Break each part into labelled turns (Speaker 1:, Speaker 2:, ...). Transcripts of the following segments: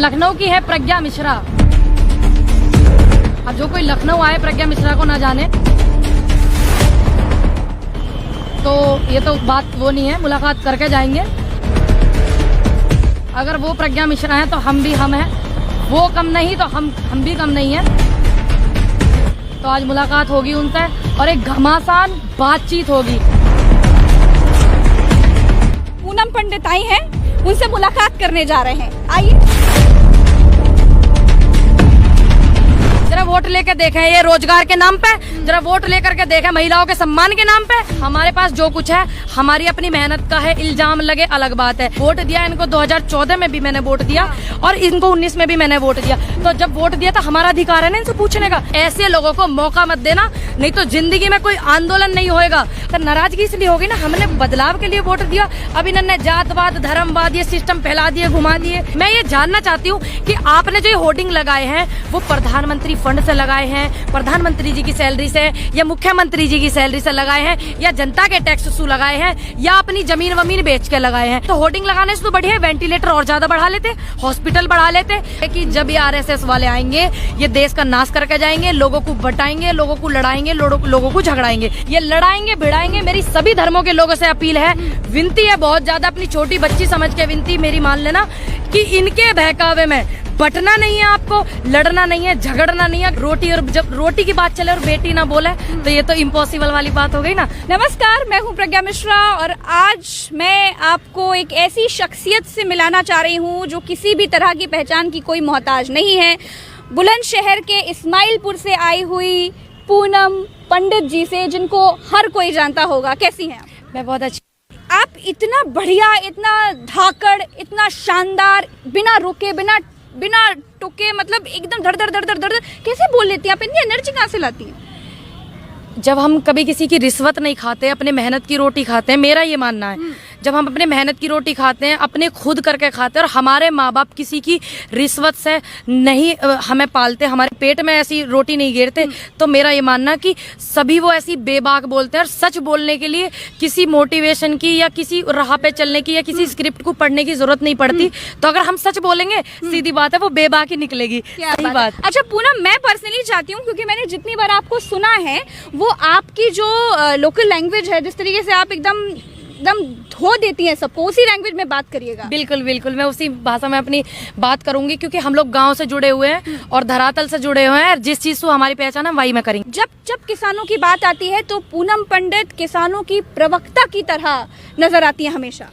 Speaker 1: लखनऊ की है प्रज्ञा मिश्रा। अब जो कोई लखनऊ आए प्रज्ञा मिश्रा को ना जाने तो ये तो बात वो नहीं है, मुलाकात करके जाएंगे। अगर वो प्रज्ञा मिश्रा है तो हम भी हम हैं, वो कम नहीं तो हम भी कम नहीं हैं। तो आज मुलाकात होगी उनसे और एक घमासान बातचीत होगी।
Speaker 2: पूनम पंडित आई हैं, उनसे मुलाकात करने जा रहे हैं। आइए
Speaker 1: जरा वोट लेकर देखें, ये रोजगार के नाम पे जरा वोट लेकर के देखें, महिलाओं के सम्मान के नाम पे। हमारे पास जो कुछ है हमारी अपनी मेहनत का है, इल्जाम लगे अलग बात है। वोट दिया इनको 2014 में भी मैंने वोट दिया और इनको 19 में भी मैंने वोट दिया। तो जब वोट दिया तो हमारा अधिकार है ना इनसे पूछने का। ऐसे लोगों को मौका मत देना, नहीं तो जिंदगी में कोई आंदोलन नहीं होएगा। तो नाराजगी इसलिए होगी ना, हमने बदलाव के लिए वोट दिया। अब इन्होंने जातवाद धर्मवाद ये सिस्टम फैला दिए, घुमा दिए। मैं ये जानना चाहती हूँ कि आपने जो होर्डिंग लगाए हैं वो प्रधानमंत्री फंड से लगाए हैं, प्रधानमंत्री जी की सैलरी से, या मुख्यमंत्री जी की सैलरी से लगाए हैं, या जनता के टैक्स से लगाए हैं, या अपनी जमीन वमीन बेच के लगाए हैं। तो होर्डिंग लगाने से तो बढ़िया वेंटिलेटर और ज्यादा बढ़ा लेते, हॉस्पिटल बढ़ा लेते। कि जब ये आरएसएस वाले आएंगे ये देश का नाश करके जाएंगे, लोगों को बटाएंगे, लोगों को लड़ाएंगे, लोगों को झगड़ाएंगे, ये लड़ाएंगे भिड़ाएंगे। मेरी सभी धर्मों के लोगों से अपील है, विनती है बहुत ज्यादा, अपनी छोटी बच्ची समझ के विनती मेरी मान लेना कि इनके बहकावे में बटना नहीं है, आपको लड़ना नहीं है, झगड़ना नहीं है। रोटी और जब रोटी की बात चले और बेटी ना बोले तो ये तो इम्पॉसिबल वाली बात हो गई ना।
Speaker 2: नमस्कार, मैं हूं प्रज्ञा मिश्रा और आज मैं आपको एक ऐसी शख्सियत से मिलाना चाह रही हूं जो किसी भी तरह की पहचान की कोई मोहताज नहीं है। बुलंदशहर के इस्माइलपुर से आई हुई पूनम पंडित जी से, जिनको हर कोई जानता होगा। कैसी हैं आप?
Speaker 1: मैं बहुत अच्छी।
Speaker 2: आप इतना बढ़िया, इतना धाकड़, इतना शानदार, बिना रुके बिना टुके, मतलब एकदम धड़ धड़ धड़ धड़ धड़ कैसे बोल लेती हैं आप? इतनी एनर्जी कहाँ से लाती हैं?
Speaker 1: जब हम कभी किसी की रिश्वत नहीं खाते, अपने मेहनत की रोटी खाते हैं, मेरा ये मानना है, जब हम अपने मेहनत की रोटी खाते हैं, अपने खुद करके खाते हैं, और हमारे माँ बाप किसी की रिश्वत से नहीं हमें पालते, हमारे पेट में ऐसी रोटी नहीं गिरते, तो मेरा ये मानना कि सभी वो ऐसी बेबाक बोलते हैं। और सच बोलने के लिए किसी मोटिवेशन की या किसी राह पे चलने की या किसी स्क्रिप्ट को पढ़ने की जरूरत नहीं पड़ती। तो अगर हम सच बोलेंगे सीधी बात है वो बेबाक ही निकलेगी। सही बात।
Speaker 2: अच्छा पूनम, मैं पर्सनली चाहती हूँ, क्योंकि मैंने जितनी बार आपको सुना है वो आपकी जो लोकल लैंग्वेज है, जिस तरीके से आप एकदम धो देती हैं सबको, उसी लैंग्वेज में बात करिएगा।
Speaker 1: बिल्कुल बिल्कुल, मैं उसी भाषा में अपनी बात करूंगी, क्योंकि हम लोग गांव से जुड़े हुए हैं और धरातल से जुड़े हुए हैं। जिस चीज को हमारी पहचान है वही मैं करेंगे।
Speaker 2: जब किसानों की बात आती है तो पूनम पंडित किसानों की प्रवक्ता की तरह नजर आती है हमेशा।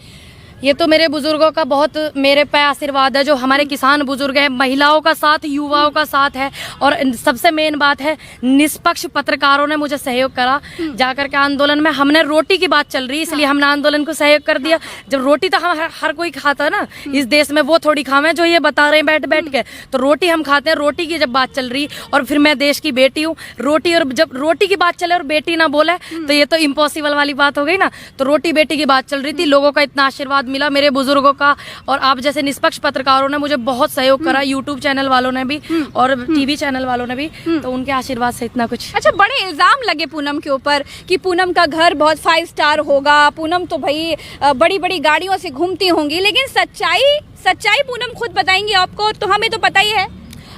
Speaker 1: ये तो मेरे बुजुर्गों का बहुत मेरे पे आशीर्वाद है, जो हमारे किसान बुजुर्ग हैं, महिलाओं का साथ, युवाओं का साथ है, और सबसे मेन बात है निष्पक्ष पत्रकारों ने मुझे सहयोग करा। जाकर के आंदोलन में हमने रोटी की बात चल रही है इसलिए हमने आंदोलन को सहयोग कर दिया। जब रोटी तो हम हर कोई खाता है ना इस देश में, वो थोड़ी खावे जो ये बता रहे हैं बैठ के, तो रोटी हम खाते हैं। रोटी की जब बात चल रही, और फिर मैं देश की बेटी हूँ, रोटी, और जब रोटी की बात चले और बेटी ना बोले तो ये तो इम्पॉसिबल वाली बात हो गई ना। तो रोटी बेटी की बात चल रही थी, लोगों का इतना आशीर्वाद मिला, मेरे बुजुर्गों का, और आप जैसे निष्पक्ष पत्रकारों ने मुझे बहुत सहयोग करा, यूट्यूब चैनल वालों ने भी और टीवी चैनल वालों ने भी, तो उनके आशीर्वाद से इतना कुछ।
Speaker 2: अच्छा, बड़े इल्जाम लगे पूनम के ऊपर कि पूनम का घर बहुत 5 स्टार होगा, पूनम तो भाई बड़ी बड़ी गाड़ियों से घूमती होंगी, लेकिन सच्चाई पूनम खुद बताएंगी आपको, तो हमें तो पता ही है।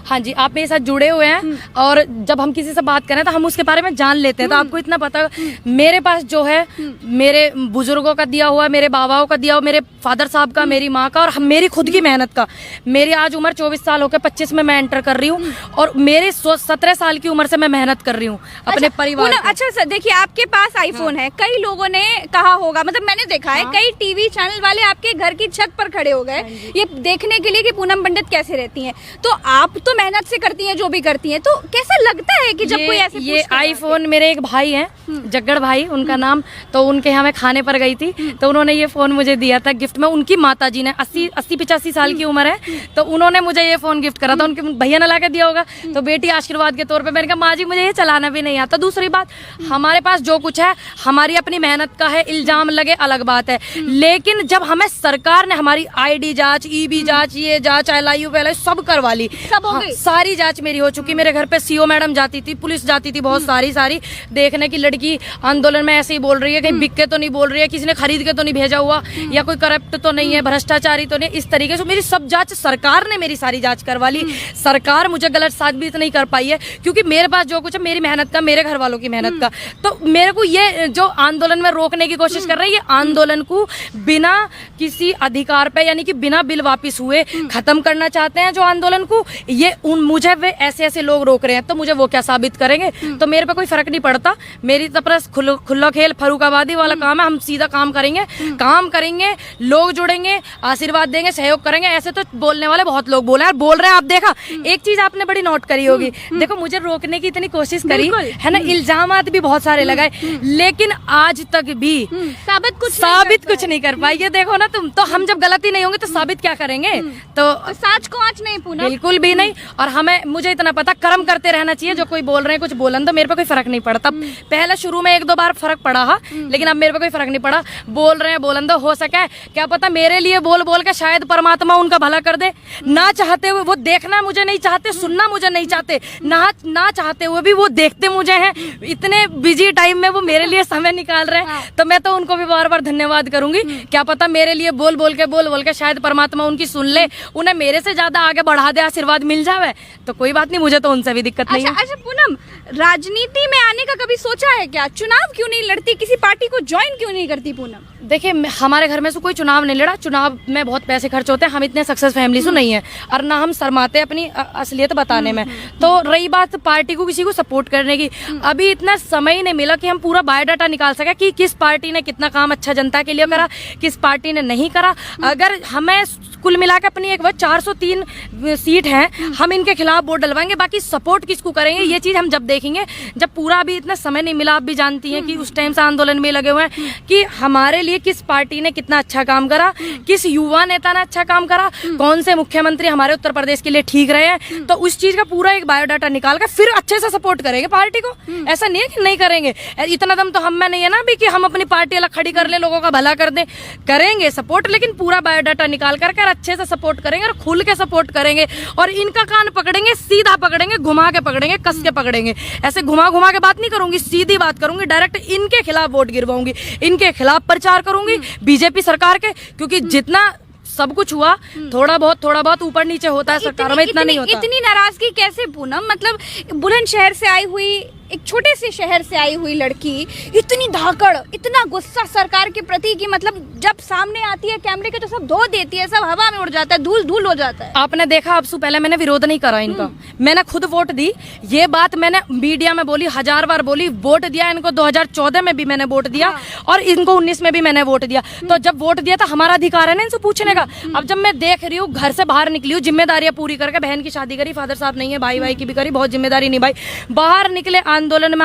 Speaker 1: हाँ जी, आप मेरे साथ जुड़े हुए हैं और जब हम किसी से बात करें तो हम उसके बारे में जान लेते हैं। तो आपको इतना पता, मेरे पास जो है मेरे बुजुर्गों का दिया हुआ, मेरे बाबाओं का दिया हुआ, मेरे फादर साहब का, मेरी माँ का, और मेरी खुद की मेहनत का। मेरी आज उम्र 24 साल होकर 25 में मैं एंटर कर रही हूँ, और मेरे 17 साल की उम्र से मैं मेहनत कर रही हूँ अपने परिवार।
Speaker 2: अच्छा सर, देखिए आपके पास आईफोन है, कई लोगों ने कहा होगा, मतलब मैंने देखा है कई टीवी चैनल वाले आपके घर की छत पर खड़े हो गए ये देखने के लिए कि पूनम पंडित कैसे रहती हैं। तो आप तो मेहनत से करती हैं जो भी करती हैं, तो कैसा लगता है कि जब कोई ऐसे
Speaker 1: ये आईफोन, मेरे एक भाई हैं जग्गड़ भाई उनका नाम, तो उनके यहाँ मैं खाने पर गई थी तो उन्होंने ये फोन मुझे दिया था गिफ्ट में। उनकी माता जी ने 80-85 साल की उम्र है, तो उन्होंने मुझे ये फोन गिफ्ट करा था, उनके भैया ने ला के दिया होगा, तो बेटी आशीर्वाद के तौर पे। मैंने कहा माँ जी मुझे ये चलाना भी नहीं आता। दूसरी बात, हमारे पास जो कुछ है हमारी अपनी मेहनत का है, इल्जाम लगे अलग बात है, लेकिन जब हमें सरकार ने हमारी ID जांच, EB जांच, ये जांच, LIU सब करवा ली,
Speaker 2: सब हो गई?
Speaker 1: सारी जांच मेरी हो चुकी। मेरे घर पे सीओ मैडम जाती थी, पुलिस जाती थी, बहुत सारी देखने की लड़की आंदोलन में ऐसे ही बोल रही है, कहीं बिक के तो नहीं बोल रही है, किसी ने खरीद के तो नहीं भेजा हुआ, या कोई करप्ट तो नहीं है, भ्रष्टाचारी तो नहीं। इस तरीके से मेरी सब जांच, सरकार ने मेरी सारी जांच करवा ली। सरकार मुझे गलत साबित नहीं कर पाई है, क्योंकि मेरे पास जो कुछ है मेरी मेहनत का, मेरे घर वालों की मेहनत का। तो मेरे को ये जो आंदोलन में रोकने की कोशिश कर रही है, आंदोलन को बिना किसी अधिकार पे, यानी कि बिना बिल वापिस हुए खत्म करना चाहते हैं जो आंदोलन को, ये मुझे वे ऐसे लोग रोक रहे हैं। तो मुझे वो क्या साबित करेंगे? तो मेरे पे कोई फर्क नहीं पड़ता। मेरी तरफ खुला खेल फर्रुखाबादी वाला काम है। हम सीधा काम करेंगे, लोग जुड़ेंगे, आशीर्वाद देंगे, सहयोग करेंगे। ऐसे तो बोलने वाले बहुत लोग बोल रहे हैं। आप देखा, एक चीज आपने बड़ी नोट करी होगी, देखो मुझे रोकने की इतनी कोशिश करी है ना, इल्जामात भी बहुत सारे लगाए, लेकिन आज तक भी साबित कुछ नहीं कर पाई। ये देखो ना तुम, तो हम जब गलती नहीं होंगे तो साबित क्या करेंगे? तो
Speaker 2: सच को आज नहीं पूनम,
Speaker 1: बिल्कुल भी नहीं। और मुझे इतना पता, कर्म करते रहना चाहिए। जो कोई बोल रहे हैं कुछ बोलन, तो मेरे पे कोई फर्क नहीं पड़ता। पहले शुरू में 1-2 बार फर्क पड़ा है, लेकिन अब मेरे पे कोई फर्क नहीं पड़ा। बोल रहे हैं बोलन दो, हो सके क्या पता मेरे लिए बोल के शायद परमात्मा उनका भला कर दे। ना चाहते हुए वो देखना मुझे नहीं चाहते, सुनना मुझे नहीं चाहते, ना चाहते हुए भी वो देखते मुझे हैं। इतने बिजी टाइम में वो मेरे लिए समय निकाल रहे हैं, तो मैं तो उनको भी बार धन्यवाद करूंगी। क्या पता मेरे लिए बोल के शायद परमात्मा उनकी सुन ले, उन्हें मेरे से ज्यादा आगे बढ़ा दे, आशीर्वाद मिल जावे। तो कोई बात नहीं, मुझे तो उनसे भी दिक्कत नहीं है।
Speaker 2: अच्छा पूनम, राजनीति में आने का कभी सोचा है क्या? चुनाव क्यों नहीं लड़ती, किसी पार्टी को ज्वाइन क्यों नहीं करती पूनम?
Speaker 1: देखिए, हमारे घर में से कोई चुनाव नहीं लड़ा। चुनाव में बहुत पैसे खर्च होते हैं, हम इतने सक्सेस फैमिली से नहीं है, और ना हम शर्माते अपनी असलियत बताने में। तो रही बात पार्टी को किसी को सपोर्ट करने की, अभी इतना समय नहीं मिला कि हम पूरा बायोडाटा निकाल सके कि किस पार्टी ने कितना काम अच्छा जनता के लिए करा, किस पार्टी ने नहीं करा। अगर हमें कुल मिलाकर अपनी एक 403 सीट है, हम इनके खिलाफ वोट डलवाएंगे, बाकी सपोर्ट किसको करेंगे ये चीज हम जब देखेंगे, जब पूरा अभी इतना समय नहीं मिला। आप भी जानती हैं कि उस टाइम से आंदोलन में लगे हुए हैं कि हमारे लिए किस पार्टी ने कितना अच्छा काम करा, किस युवा नेता ने अच्छा काम करा, कौन से मुख्यमंत्री हमारे उत्तर प्रदेश के लिए ठीक रहे हैं। तो उस चीज का पूरा एक बायोडाटा निकाल कर फिर अच्छे से सपोर्ट करेंगे पार्टी को। ऐसा नहीं है कि नहीं करेंगे, इतना दम तो हम में नहीं है ना भी कि हम अपनी पार्टी अलग खड़ी कर ले, लोगों का भला कर दे। करेंगे सपोर्ट, लेकिन पूरा बायोडाटा निकाल कर अच्छे से सपोर्ट करेंगे और खुल के सपोर्ट करेंगे। और इनका कान पकड़ेंगे, सीधा पकड़ेंगे, घुमा के पकड़ेंगे, कस के पकड़ेंगे। ऐसे घुमा के बात नहीं करूंगी, सीधी बात करूंगी, डायरेक्ट इनके खिलाफ वोट गिरवाऊंगी, इनके खिलाफ प्रचार करूंगी बीजेपी सरकार के। क्योंकि जितना सब कुछ हुआ, थोड़ा बहुत ऊपर नीचे होता है सरकारों में, इतना नहीं होता।
Speaker 2: इतनी नाराजगी कैसे पूनम? मतलब बुलंदशहर से आई हुई, एक छोटे से शहर से आई हुई लड़की, इतनी धाकड़, इतना गुस्सा सरकार के प्रति कि मतलब जब सामने आती है कैमरे के तो सब धो देती है, सब हवा में उड़ जाता है, धूल हो जाता है।
Speaker 1: आपने देखा, अब से पहले मैंने विरोध नहीं करा इनका, मैंने खुद वोट दी। ये बात मैंने मीडिया में बोली, 1000 बार बोली। वोट दिया इनको 2014 में भी मैंने वोट दिया, और इनको 19 में भी मैंने वोट दिया। तो जब वोट दिया तो हमारा अधिकार है ना इनसे पूछने का। अब जब मैं देख रही हूँ, घर से बाहर निकली हूँ, जिम्मेदारियां पूरी करके, बहन की शादी करी, फादर साहब नहीं है, भाई की भी करी, बहुत जिम्मेदारी निभाई, बाहर निकले, आंदोलन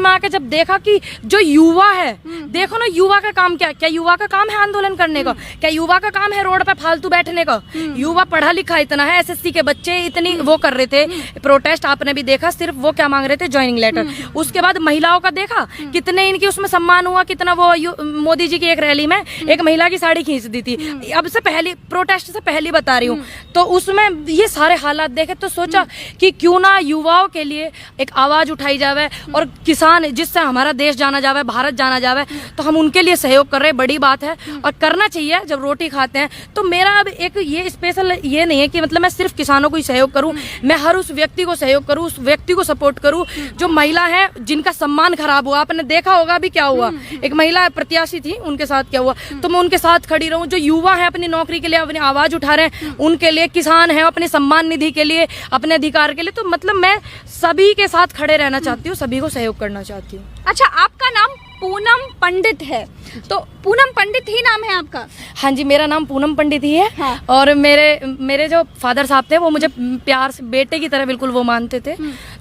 Speaker 1: में आके जब देखा कि जो युवा है, देखो ना युवा का काम क्या युवा का काम है आंदोलन करने का? क्या युवा का काम है रोड पे फालतू बैठने का? युवा पढ़ा लिखा इतना है, एसएससी के बच्चे इतनी वो कर रहे थे प्रोटेस्ट, आपने भी देखा। सिर्फ वो क्या मांग रहे थे? Joining letter. उसके बाद महिलाओं का देखा कितने इनकी उसमें सम्मान हुआ, कितना वो मोदी जी की एक रैली में एक महिला की साड़ी खींच दी थी। अब से पहली प्रोटेस्ट से पहली बता रही हूँ, तो उसमें ये सारे हालात देखे तो सोचा कि क्यों ना युवाओं के लिए एक आवाज उठाई जावे, और किसान जिससे हमारा देश जाना जावे, भारत जाना जावे, तो हम उनके लिए सहयोग कर रहे हैं। बड़ी बात है और करना चाहिए जब रोटी खाते हैं। तो मेरा अब एक ये स्पेशल ये नहीं है कि मतलब मैं सिर्फ किसानों को ही सहयोग करूं, मैं हर उस व्यक्ति को सहयोग करूं, उस व्यक्ति को सपोर्ट करूं जो महिला है जिनका सम्मान खराब हुआ। आपने देखा होगा अभी क्या हुआ, एक महिला प्रत्याशी थी, उनके साथ क्या हुआ। तो मैं उनके साथ खड़ी रहूं। जो युवा है अपनी नौकरी के लिए अपनी आवाज उठा रहे हैं, उनके लिए, किसान है अपने सम्मान निधि के लिए, अपने अधिकार के लिए, तो मतलब मैं सभी के साथ खड़े रहना चाहती हूँ, सभी को सहयोग करना चाहती हूँ।
Speaker 2: अच्छा, आपका नाम पूनम पंडित है, तो पूनम पंडित ही नाम है आपका?
Speaker 1: हाँ जी, मेरा नाम पूनम पंडित ही है।
Speaker 2: हाँ।
Speaker 1: और मेरे जो फादर साहब थे वो मुझे प्यार से बेटे की तरह बिल्कुल वो मानते थे,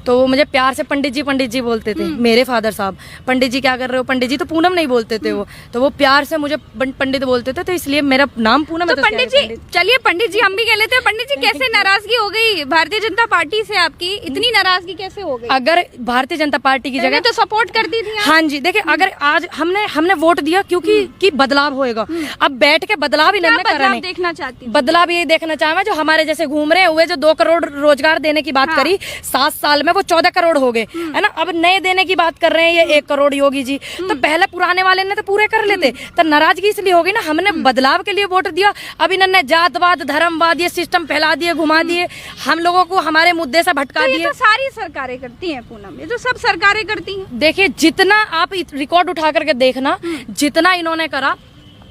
Speaker 1: तो वो मुझे प्यार से पंडित जी बोलते थे। मेरे फादर साहब, पंडित जी क्या कर रहे हो पंडित जी, तो पूनम नहीं बोलते थे वो, तो वो प्यार से मुझे पंडित बोलते थे, तो इसलिए मेरा नाम पूनम है।
Speaker 2: तो पंडित जी, चलिए पंडित जी हम भी कह लेते हैं। पंडित जी, कैसे नाराजगी हो गई भारतीय जनता पार्टी से? आपकी इतनी नाराजगी कैसे हो गई?
Speaker 1: अगर भारतीय जनता पार्टी की जगह
Speaker 2: तो सपोर्ट करती थी।
Speaker 1: हाँ जी, देखिए, अगर आज हमने वोट दिया क्योंकि कि बदलाव होएगा। अब बैठ के बदलाव ही नहीं कर रहे हैं।
Speaker 2: देखना चाहती हूँ
Speaker 1: बदलाव यही देखना चाहे जो हमारे जैसे घूम रहे हुए जो 2 करोड़ रोजगार देने की बात करी 7 साल में वो 14 करोड़ हो गए, है ना। अब नए देने की बात कर रहे हैं ये 1 करोड़ योगी जी। तो पहले पुराने वाले ने तो पूरे कर लेते, तो नाराजगी इसलिए होगी ना, हमने बदलाव के लिए वोट दिया। अब इन्होंने जातवाद धर्मवाद ये सिस्टम फैला दिए, घुमा दिए, हम लोगों को हमारे मुद्दे से भटका दिए।
Speaker 2: तो सारी सरकारें करती हैं पूनम, ये तो सब सरकारें करती हैं।
Speaker 1: देखिए जितना आप रिकॉर्ड उठा करके देखना, जितना इन्होंने करा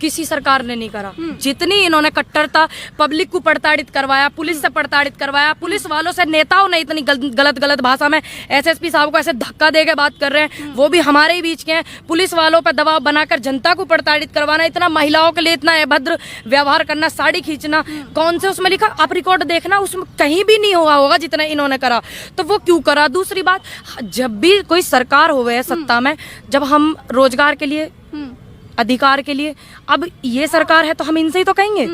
Speaker 1: किसी सरकार ने नहीं करा। जितनी इन्होंने कट्टरता पब्लिक को प्रताड़ित करवाया, पुलिस से प्रताड़ित करवाया, पुलिस वालों से नेताओं ने इतनी गलत भाषा में एसएसपी साहब को ऐसे धक्का दे के बात कर रहे हैं, वो भी हमारे ही बीच के हैं। पुलिस वालों पर दबाव बनाकर जनता को प्रताड़ित करवाना, इतना महिलाओं के लिए इतना अभद्र व्यवहार करना, साड़ी खींचना, कौन से उसमें लिखा आप रिकॉर्ड देखना, उसमें कहीं भी नहीं हुआ होगा जितना इन्होंने करा। तो वो क्यों करा? दूसरी बात, जब भी कोई सरकार होवे सत्ता में, जब हम रोजगार के लिए अधिकार के लिए, अब ये सरकार है तो हम इनसे ही तो कहेंगे,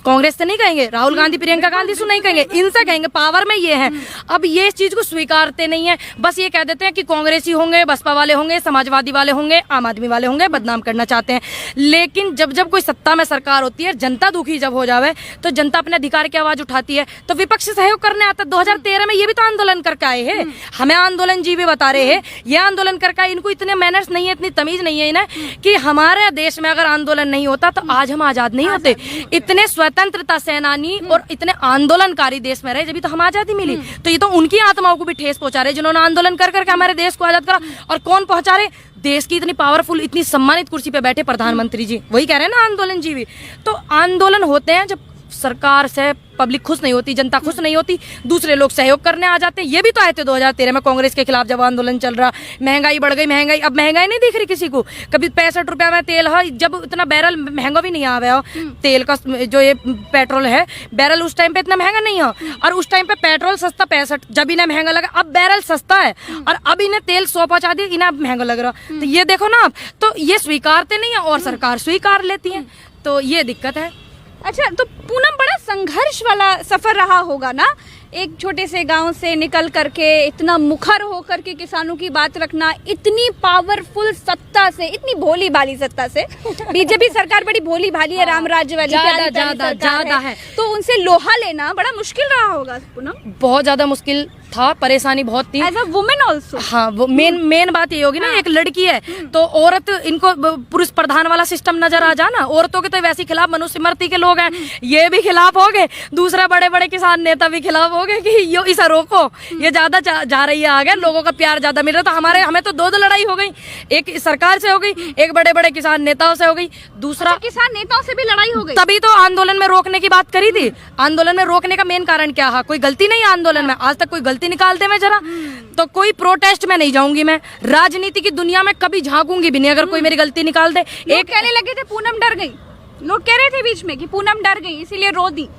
Speaker 1: कांग्रेस से नहीं कहेंगे, राहुल गांधी प्रियंका गांधी से नहीं कहेंगे, इनसे कहेंगे, पावर में ये है। अब ये इस चीज को स्वीकारते नहीं है, बस ये कह देते हैं कि कांग्रेसी होंगे, बसपा वाले होंगे, समाजवादी वाले होंगे, आम आदमी वाले होंगे, बदनाम करना चाहते हैं। लेकिन जब जब कोई सत्ता में सरकार होती है, जनता दुखी जब हो जावे तो जनता अपने अधिकार की आवाज उठाती है, तो विपक्ष सहयोग करने आता है। 2013 में ये भी तो आंदोलन करके आए हैं, हमें आंदोलन जी भी बता रहे हैं, ये आंदोलन करके इनको इतने मैनर्स नहीं है, इतनी तमीज नहीं है इन्हें कि हमारे देश में अगर आंदोलन नहीं होता तो आज हम आजाद नहीं होते। इतने स्वतंत्रता सेनानी और इतने आंदोलनकारी देश में रहे जब तो हम आजादी मिली। तो ये तो उनकी आत्माओं को भी ठेस पहुंचा रहे जिन्होंने आंदोलन कर करके हमारे देश को आजाद करा। और कौन पहुंचा रहे? देश की इतनी पावरफुल, इतनी सम्मानित कुर्सी पे बैठे प्रधानमंत्री जी, वही कह रहे हैं ना आंदोलन जी भी। तो आंदोलन होते हैं जब सरकार से पब्लिक खुश नहीं होती, जनता खुश नहीं होती, दूसरे लोग सहयोग करने आ जाते हैं। ये भी तो आए थे 2013 में कांग्रेस के खिलाफ जब आंदोलन चल रहा, महंगाई बढ़ गई, महंगाई, अब महंगाई नहीं दिख रही किसी को। कभी 65 रुपया में तेल है, जब इतना बैरल महंगा भी नहीं आ गया तेल का, जो ये पेट्रोल है बैरल उस टाइम पे इतना महंगा नहीं है, और उस टाइम पे पेट्रोल सस्ता 65, जब इन्हें महंगा लगा। अब बैरल सस्ता है और अब इन्हें तेल 100 पहुंचा दिया, इन्हें अब महंगा लग रहा। तो ये देखो ना आप, तो ये स्वीकारते नहीं है और सरकार स्वीकार लेती है, तो ये दिक्कत है।
Speaker 2: अच्छा, तो पूनम बड़ा संघर्ष वाला सफर रहा होगा ना, एक छोटे से गांव से निकल करके इतना मुखर होकर के किसानों की बात रखना, इतनी पावरफुल सत्ता से, इतनी भोली भाली सत्ता से। बीजेपी सरकार बड़ी भोली भाली है, राम राज्य वाली ज्यादा है, तो उनसे लोहा लेना बड़ा मुश्किल रहा होगा पूनम।
Speaker 1: बहुत ज्यादा मुश्किल था, परेशानी बहुत थी।
Speaker 2: As a women also.
Speaker 1: हाँ, वो मेन बात ये होगी ना, एक लड़की है तो औरत, इनको पुरुष प्रधान वाला सिस्टम नजर आ जाना, औरतों के तो वैसे खिलाफ मनुस्मृति के लोग हैं, ये भी खिलाफ हो गए, दूसरा बड़े बड़े किसान नेता भी खिलाफ हो गए कि यो इसे रोको, ये ज्यादा जा रही है आगे, लोगों का प्यार ज्यादा मिल रहा था। हमें तो 2 लड़ाई हो गई, एक सरकार से हो गई, एक बड़े बड़े किसान नेताओं से हो गई, दूसरा
Speaker 2: किसान नेताओं से भी लड़ाई हो गई।
Speaker 1: तभी तो आंदोलन में रोकने की बात करी थी। आंदोलन में रोकने का मेन कारण क्या है? कोई गलती नहीं है आंदोलन में, आज तक कोई गलती निकालते मैं जरा, तो कोई प्रोटेस्ट में नहीं जाऊंगी मैं, राजनीति की दुनिया में कभी झांकूंगी भी नहीं अगर कोई मेरी गलती निकाल दे।
Speaker 2: एक कहने लगे थे पूनम डर गई, लोग कह रहे थे बीच में कि पूनम डर गई इसीलिए रो दी।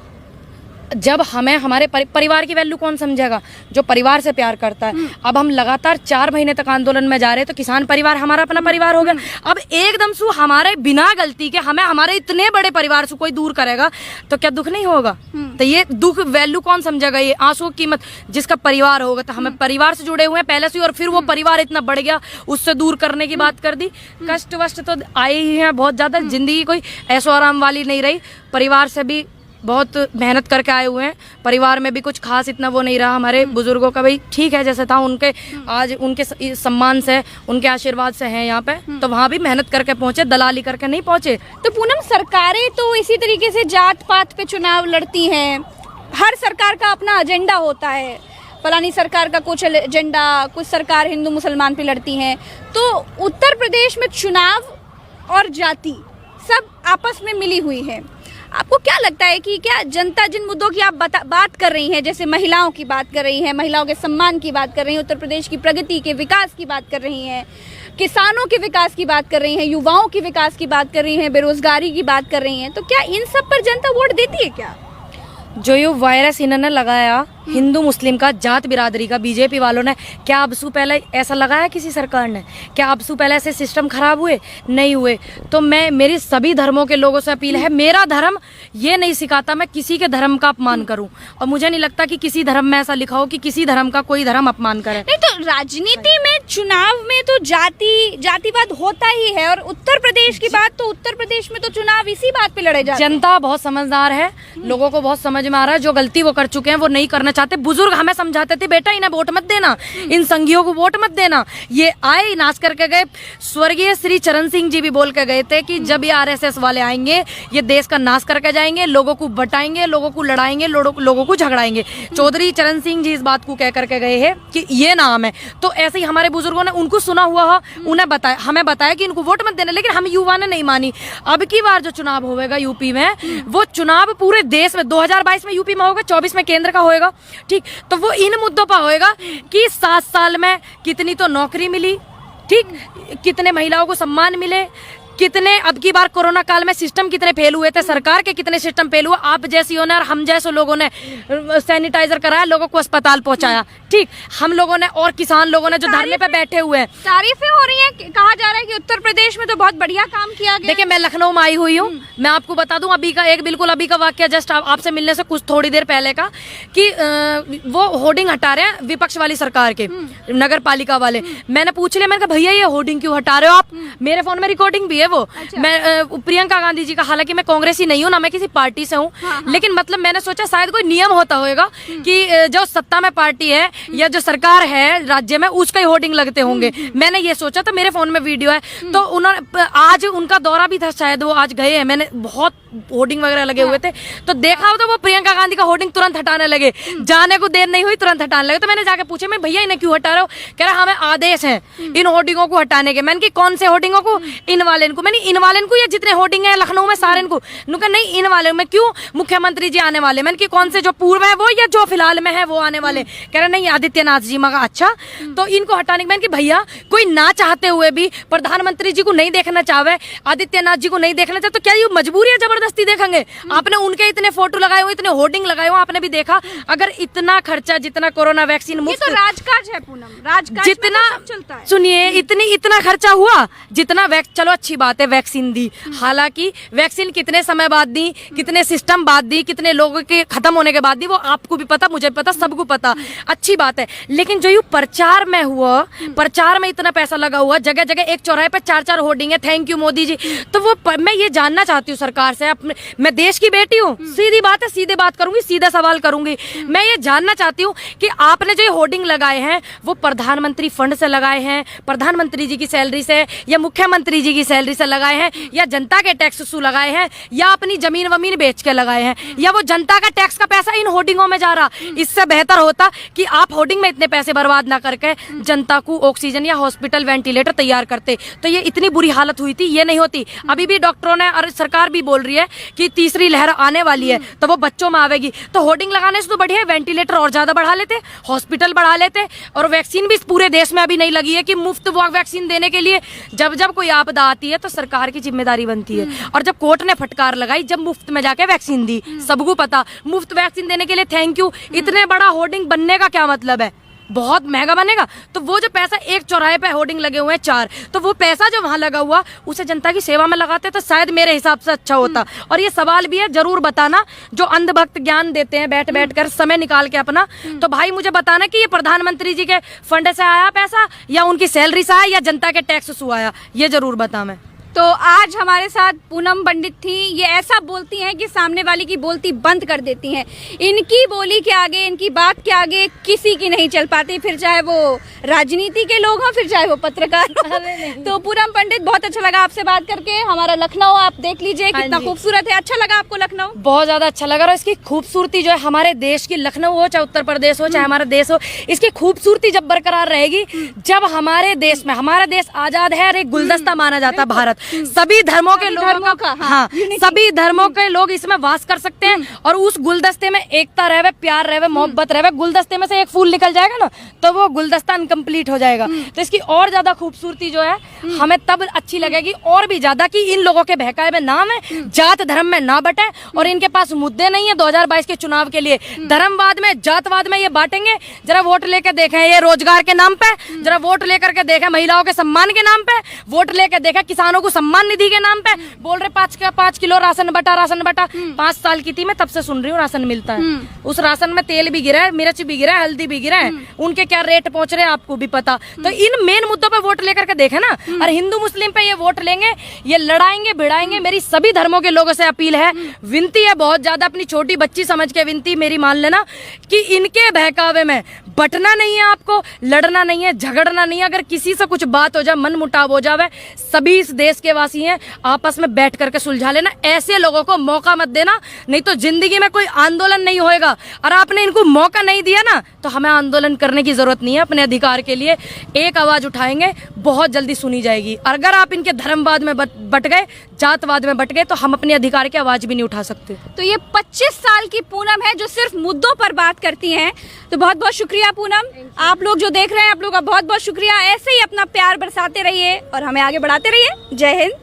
Speaker 1: जब हमें हमारे परिवार की वैल्यू कौन समझेगा? जो परिवार से प्यार करता है। अब हम लगातार 4 महीने तक आंदोलन में जा रहे हैं, तो किसान परिवार हमारा अपना परिवार हो गया। अब एकदम से हमारे बिना गलती के हमारे इतने बड़े परिवार से कोई दूर करेगा तो क्या दुख नहीं होगा? तो ये दुख वैल्यू कौन समझेगा? ये आंसू की कीमत जिसका परिवार होगा, तो हमें परिवार से जुड़े हुए हैं पहले से, और फिर वो परिवार इतना बढ़ गया, उससे दूर करने की बात कर दी। कष्ट वष्ट तो आए ही हैं बहुत ज्यादा, जिंदगी कोई ऐशो आराम वाली नहीं रही, परिवार से भी बहुत मेहनत करके आए हुए हैं, परिवार में भी कुछ खास इतना वो नहीं रहा हमारे बुजुर्गों का, भाई ठीक है जैसे था, उनके आज उनके सम्मान से, उनके आशीर्वाद से हैं यहाँ पे, तो वहाँ भी मेहनत करके पहुंचे, दलाली करके नहीं पहुंचे।
Speaker 2: तो पूनम, सरकारें तो इसी तरीके से जात पात पे चुनाव लड़ती हैं, हर सरकार का अपना एजेंडा होता है, फलानी सरकार का कुछ एजेंडा, कुछ सरकार हिंदू मुसलमान पे लड़ती हैं। तो उत्तर प्रदेश में चुनाव और जाति सब आपस में मिली हुई है। आपको क्या लगता है कि क्या जनता जिन मुद्दों की आप बात कर रही हैं, जैसे महिलाओं की बात कर रही हैं, महिलाओं के सम्मान की बात कर रही हैं, उत्तर प्रदेश की प्रगति के विकास की बात कर रही हैं, किसानों के विकास की बात कर रही हैं, युवाओं के विकास की बात कर रही हैं, बेरोजगारी की बात कर रही हैं, तो क्या इन सब पर जनता वोट देती है क्या?
Speaker 1: जो ये वायरस इन्होंने लगाया हिंदू मुस्लिम का, जात बिरादरी का, बीजेपी वालों ने, क्या अबसू पहले ऐसा लगाया किसी सरकार ने? क्या अबसू पहले ऐसे सिस्टम खराब हुए? नहीं हुए। तो मेरी सभी धर्मों के लोगों से अपील है, मेरा धर्म ये नहीं सिखाता मैं किसी के धर्म का अपमान करूं, और मुझे नहीं लगता कि किसी धर्म में ऐसा लिखा हो कि किसी धर्म का कोई धर्म अपमान करे।
Speaker 2: नहीं, तो राजनीति में चुनाव में तो जातिवाद होता ही है, और उत्तर प्रदेश की बात तो उत्तर प्रदेश में तो चुनाव इसी बात पे लड़े जाते हैं।
Speaker 1: जनता बहुत समझदार है, लोगों को बहुत समझ में आ रहा है, जो गलती वो कर चुके हैं वो नहीं करना चाहते। बुजुर्ग हमें समझाते थे बेटा इन्हें वोट मत देना, इन संघियों को वोट मत देना, ये आए नाच करके गए। स्वर्गीय श्री चरण सिंह जी भी बोल के गए थे कि जब ये आरएसएस वाले आएंगे ये देश का नाश करके जाएंगे, लोगों को बटाएंगे, लोगों को लड़ाएंगे, लोगों को झगड़ाएंगे। चौधरी चरण सिंह जी इस बात को कह करके गए हैं कि ये नाम है। तो ऐसे ही हमारे बुजुर्गों ने उनको सुना हुआ हो, उन्हें बताया, हमें बताया कि इनको वोट मत देना, लेकिन हम युवा ने नहीं मानी। अब की बार जो चुनाव होगा यूपी में, वो चुनाव पूरे देश में 2022 में यूपी में होगा, 24 में केंद्र का होएगा, ठीक। तो वो इन मुद्दों पर होएगा कि 7 साल में कितनी तो नौकरी मिली, ठीक, कितने महिलाओं को सम्मान मिले, कितने अब की बार कोरोना काल में सिस्टम कितने फेल हुए थे, सरकार के कितने सिस्टम फेल हुए, आप जैसियों ने और हम जैसे लोगों ने सैनिटाइजर कराया, लोगों को अस्पताल पहुंचाया, ठीक, हम लोगों ने और किसान लोगों ने जो धरने पे बैठे हुए हैं।
Speaker 2: तारीफें हो रही हैं, कहा जा रहा है कि उत्तर प्रदेश में तो बहुत बढ़िया काम किया गया।
Speaker 1: देखिए मैं लखनऊ में आई हुई हूँ, मैं आपको बता दूं अभी का अभी का वाक्य जस्ट आपसे मिलने से कुछ थोड़ी देर पहले का, कि वो होर्डिंग हटा रहे हैं विपक्ष वाली सरकार के, नगर पालिका वाले। मैंने पूछ लिया, मैंने कहा भैया ये होर्डिंग क्यों हटा रहे हो आप? मेरे फोन में रिकॉर्डिंग भी है वो। अच्छा। मैं प्रियंका गांधी जी का, हालांकि मैं कांग्रेसी नहीं हूँ ना मैं किसी पार्टी से हूँ, लेकिन मतलब मैंने सोचा शायद कोई नियम होता होगा कि जो सत्ता में पार्टी है या जो सरकार है राज्य में उसका ही होर्डिंग लगते होंगे। मैंने ये सोचा, तो मेरे फोन में वीडियो है, तो उन्होंने आज उनका दौरा भी था शायद, वो आज गए हैं, मैंने बहुत होर्डिंग वगैरह लगे हुए थे तो देखा हो, तो वो प्रियंका गांधी का होर्डिंग तुरंत हटाने लगे, जाने को देर नहीं हुई तुरंत हटाने लगे। तो मैंने जाके पूछा, मैं भैया इन्हें क्यों हटा रहे हो? कह रहा हमें आदेश है इन होर्डिंगों को हटाने के। मैंने कि कौन से होर्डिंगों को? इन वाले को। मैंने इन वाले को या जितने होर्डिंग है लखनऊ में सारे को? नुका नहीं इन वाले में। क्यों? मुख्यमंत्री जी आने वाले। मैंने कि कौन से, जो पूर्व है वो या जो फिलहाल में है वो आने वाले? कह रहे नहीं आदित्यनाथ जी। मगा अच्छा, तो इनको हटाने के। मैंने कि भैया कोई ना चाहते हुए भी प्रधानमंत्री जी को नहीं देखना चाहे, आदित्यनाथ जी को नहीं देखना चाहे, तो क्या ये मजबूरी है जबरदस्ती देखेंगे? आपने उनके इतने फोटो लगाए हुए, इतने होर्डिंग लगाए हुए, आपने भी देखा। अगर इतना खर्चा, जितना कोरोना वैक्सीन मुफ्त,
Speaker 2: ये तो राजकाज है पूनम, राजकाज
Speaker 1: जितना
Speaker 2: चलता है।
Speaker 1: सुनिए, इतना खर्चा हुआ जितना चलो अच्छी बात है वैक्सीन दी, हालांकि वैक्सीन कितने समय बाद दी, कितने सिस्टम बाद दी, कितने लोगों के खत्म होने के बाद दी, वो आपको भी पता, मुझे भी पता, सबको पता, अच्छी बात है। लेकिन जो ये प्रचार में हुआ, प्रचार में इतना पैसा लगा हुआ, जगह जगह एक चौराहे पे 4-4 होर्डिंग है, थैंक यू मोदी जी। तो वो मैं ये जानना चाहती हूँ सरकार से, अपने, मैं देश की बेटी हूँ, सीधी बात है, सीधे बात करूंगी, सीधा सवाल करूंगी। मैं ये जानना चाहती हूँ कि आपने जो होर्डिंग लगाए हैं वो प्रधानमंत्री फंड से लगाए हैं, प्रधानमंत्री जी की सैलरी से, या मुख्यमंत्री जी की सैलरी से लगाए हैं, या जनता के टैक्स से लगाए हैं, या अपनी जमीन वमीन बेच के लगाए हैं, या वो जनता का टैक्स का पैसा इन होर्डिंगों में जा रहा? इससे बेहतर होता कि आप होर्डिंग में इतने पैसे बर्बाद ना करके जनता को ऑक्सीजन या हॉस्पिटल वेंटिलेटर तैयार करते, तो ये इतनी बुरी हालत हुई थी, ये नहीं होती। अभी भी डॉक्टरों ने और सरकार भी बोल रही है कि तीसरी लहर आने वाली है, तो वो बच्चों में आवेगी। तो होर्डिंग लगाने से तो बढ़िया वेंटिलेटर और ज्यादा बढ़ा लेते, हॉस्पिटल बढ़ा लेते, और वैक्सीन भी पूरे देश में अभी नहीं लगी है कि मुफ्त वैक्सीन देने के लिए। जब जब कोई आपदा आती है तो सरकार की जिम्मेदारी बनती है, और जब कोर्ट ने फटकार लगाई, जब मुफ्त में जाके वैक्सीन दी, सबको पता, मुफ्त वैक्सीन देने के लिए थैंक यू। इतने बड़ा होर्डिंग बनने का क्या मतलब है? बहुत महंगा बनेगा। तो वो जो पैसा एक चौराहे पे होर्डिंग लगे हुए हैं 4, तो वो पैसा जो वहां लगा हुआ उसे जनता की सेवा में लगाते तो शायद मेरे हिसाब से अच्छा होता। और ये सवाल भी है, जरूर बताना, जो अंधभक्त ज्ञान देते हैं बैठ बैठ कर समय निकाल के अपना, तो भाई मुझे बताना कि ये प्रधानमंत्री जी के फंड से आया पैसा, या उनकी सैलरी से आया, या जनता के टैक्स से आया, ये जरूर बता। मैं
Speaker 2: तो आज हमारे साथ पूनम पंडित थी। ये ऐसा बोलती हैं कि सामने वाले की बोलती बंद कर देती हैं। इनकी बोली के आगे, इनकी बात के आगे किसी की नहीं चल पाती, फिर चाहे वो राजनीति के लोग हों, फिर चाहे वो पत्रकार हों। तो पूनम पंडित, बहुत अच्छा लगा आपसे बात करके। हमारा लखनऊ आप देख लीजिए कितना खूबसूरत है। अच्छा लगा आपको लखनऊ?
Speaker 1: बहुत ज्यादा अच्छा लगा। और इसकी खूबसूरती जो है, हमारे देश की, लखनऊ हो चाहे उत्तर प्रदेश हो चाहे हमारा देश हो, इसकी खूबसूरती जब बरकरार रहेगी जब हमारे देश में, हमारा देश आजाद है और एक गुलदस्ता माना जाता है भारत, सभी धर्मों के लोगों का, हाँ, सभी धर्मों के लोग इसमें वास कर सकते हैं, और उस गुलदस्ते में एकता रहे, प्यार रहे, मोहब्बत रहे। गुलदस्ते में से एक फूल निकल जाएगा ना, तो वो गुलदस्ता इनकम्प्लीट हो जाएगा। तो इसकी और ज्यादा खूबसूरती जो है हमें तब अच्छी लगेगी, और भी ज्यादा, कि इन लोगों के बहकाए में नाम है, जात धर्म में ना बटे, और इनके पास मुद्दे नहीं है 2022 के चुनाव के लिए धर्मवाद में, जातवाद में ये बांटेंगे। जरा वोट लेकर देखें, ये रोजगार के नाम पे, जरा वोट लेकर के देखें महिलाओं के सम्मान के नाम पे, वोट लेकर देखें किसानों को सम्मान निधि के नाम पे बोल रहे 5 किलो राशन बटा 5 साल की थी मैं तब से सुन रही हूँ राशन मिलता है। उस राशन में तेल भी गिरा है, मिर्च भी गिरा है, हल्दी भी गिरा है, उनके क्या रेट पहुंच रहे हैं आपको भी पता। तो इन मेन मुद्दों पे वोट लेकर के देखे ना, और हिंदू मुस्लिम पे ये वोट लेंगे, ये लड़ाएंगे भिड़ाएंगे। मेरी सभी धर्मों के लोगों से अपील है, विनती है बहुत ज्यादा, अपनी छोटी बच्ची समझ के विनती मेरी मान लेना कि इनके बहकावे में बटना नहीं है, आपको लड़ना नहीं है, झगड़ना नहीं है। अगर किसी से कुछ बात हो जाए, मन मुटाव हो जावे, सभी इस देश के वासी हैं, आपस में बैठ करके सुलझा लेना। ऐसे लोगों को मौका मत देना, नहीं तो जिंदगी में कोई आंदोलन नहीं होएगा। और आपने इनको मौका नहीं दिया ना, तो हमें आंदोलन करने की जरूरत नहीं है। अपने अधिकार के लिए एक आवाज उठाएंगे, बहुत जल्दी सुनी जाएगी। अगर आप इनके धर्मवाद में बट गए, जातवाद में बट गए, तो हम अपने अधिकार की आवाज भी नहीं उठा सकते।
Speaker 2: तो ये 25 साल की पूनम है जो सिर्फ मुद्दों पर बात करती हैं। तो बहुत बहुत शुक्रिया पूनम, आप लोग जो देख रहे हैं, आप लोग का बहुत बहुत शुक्रिया। ऐसे ही अपना प्यार बरसाते रहिए और हमें आगे बढ़ाते रहिए। जय हिंद।